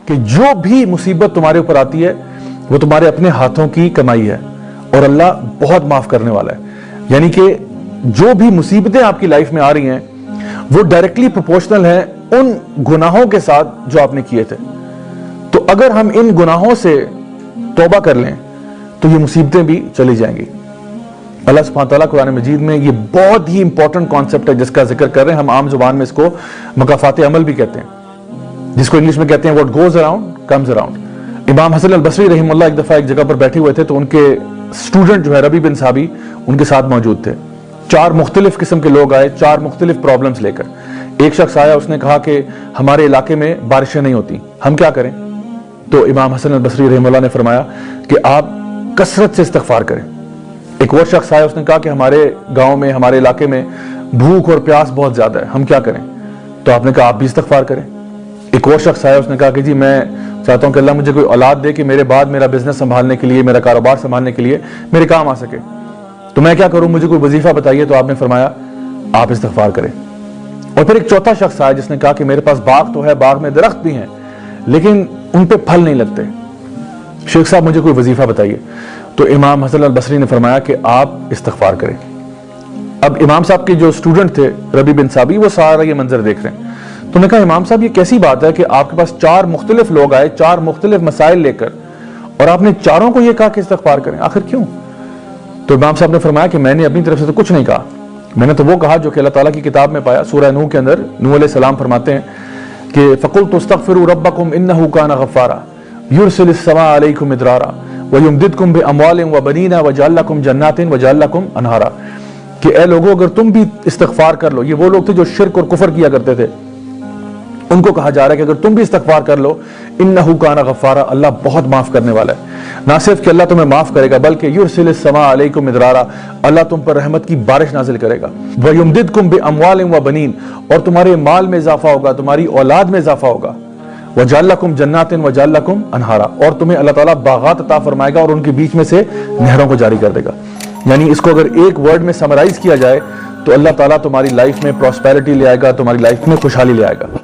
کہ جو بھی مصیبت تمہارے اوپر آتی ہے وہ تمہارے اپنے ہاتھوں کی کمائی ہے اور اللہ بہت معاف کرنے والا ہے. یعنی کہ جو بھی مصیبتیں آپ کی لائف میں آ رہی ہیں وہ ڈائریکٹلی پروپورشنل ہیں ان گناہوں کے ساتھ جو آپ نے کیے تھے. تو اگر ہم ان گناہوں سے توبہ کر لیں تو یہ مصیبتیں بھی چلی جائیں گی. اللہ سبحانہ تعالیٰ قرآن مجید میں یہ بہت ہی امپورٹنٹ کانسیپٹ ہے جس کا ذکر کر رہے ہیں. ہم عام زبان میں اس کو مکافات عمل بھی کہتے ہیں, جس کو انگلش میں کہتے ہیں what goes around comes around. امام حسن البصری رحمہ اللہ ایک دفعہ ایک جگہ پر بیٹھے ہوئے تھے تو ان کے اسٹوڈنٹ جو ہے ربی بن ثابی ان کے ساتھ موجود تھے. 4 مختلف قسم کے لوگ آئے, 4 مختلف پرابلمز لے کر. ایک شخص آیا, اس نے کہا کہ ہمارے علاقے میں بارشیں نہیں ہوتی, ہم کیا کریں؟ تو امام حسن البصری رحمہ اللہ نے فرمایا کہ آپ کثرت سے استغفار کریں. ایک اور شخص آیا, اس نے کہا کہ ہمارے گاؤں میں, ہمارے علاقے میں بھوک اور پیاس بہت زیادہ ہے, ہم کیا کریں؟ تو آپ نے کہا آپ بھی استغفار کریں. ایک اور شخص آیا, اس نے کہا کہ جی میں چاہتا ہوں کہ اللہ مجھے کوئی اولاد دے کہ میرے بعد میرا بزنس سنبھالنے کے لیے, میرا کاروبار سنبھالنے کے لیے میرے کام آ سکے, تو میں کیا کروں, مجھے کوئی وظیفہ بتائیے. تو آپ نے فرمایا آپ استغفار کریں. اور پھر ایک چوتھا شخص آیا جس نے کہا کہ میرے پاس باغ تو ہے, باغ میں درخت بھی ہیں لیکن ان پہ پھل نہیں لگتے, شیخ صاحب مجھے کوئی وظیفہ بتائیے. تو امام حسن البصری نے فرمایا کہ آپ استغفار کریں. اب امام صاحب کے جو اسٹوڈنٹ تھے ربی بن ثابی وہ سارا یہ منظر دیکھ رہے ہیں. تو میں نے کہا امام صاحب یہ کیسی بات ہے کہ آپ کے پاس 4 مختلف لوگ آئے 4 مختلف مسائل لے کر اور آپ نے چاروں کو یہ کہا کہ استغفار کریں, آخر کیوں؟ تو امام صاحب نے فرمایا کہ میں نے اپنی طرف سے تو کچھ نہیں کہا, میں نے تو وہ کہا جو کہ اللہ تعالیٰ کی کتاب میں پایا. سورہ نوح کے اندر نوح علیہ السلام فرماتے ہیں کہ فَقُلْتُ اسْتَغْفِرُوا رَبَّكُمْ إِنَّهُ كَانَ غَفَّارًا يُرْسِلِ السَّمَاءَ عَلَيْكُمْ مِدْرَارًا وَيُمْدِدْكُمْ بِأَمْوَالٍ وَبَنِينَ وَيَجْعَلْ لَكُمْ جَنَّاتٍ وَيَجْعَلْ لَكُمْ أَنْهَارًا. کہ اے لوگوں اگر تم بھی استغفار کر لو, یہ وہ لوگ تھے جو شرک اور کفر کیا کرتے تھے, ان کو کہا جا رہا ہے کہ اگر تم بھی استغفار کر لو انہو کان غفارا, اللہ بہت معاف کرنے والا ہے. نہ صرف کہ اللہ تمہیں معاف کرے گا بلکہ یرسل السماء علیکم مدرارا, اللہ تم پر رحمت کی بارش نازل کرے گا. ویمددکم باموال وبنین, اور تمہارے مال میں اضافہ ہوگا, تمہاری اولاد میں اضافہ ہوگا. وجعل لکم جنات وجعل لکم انہارا, اور تمہیں اللہ تعالیٰ باغات عطا فرمائے گا اور ان کے بیچ میں سے نہروں کو جاری کر دے گا. یعنی اس کو اگر ایک ورڈ میں سمرائز کیا جائے تو اللہ تعالیٰ تمہاری لائف میں پراسپیرٹی لے آئے گا, تمہاری لائف میں خوشحالی لے آئے گا.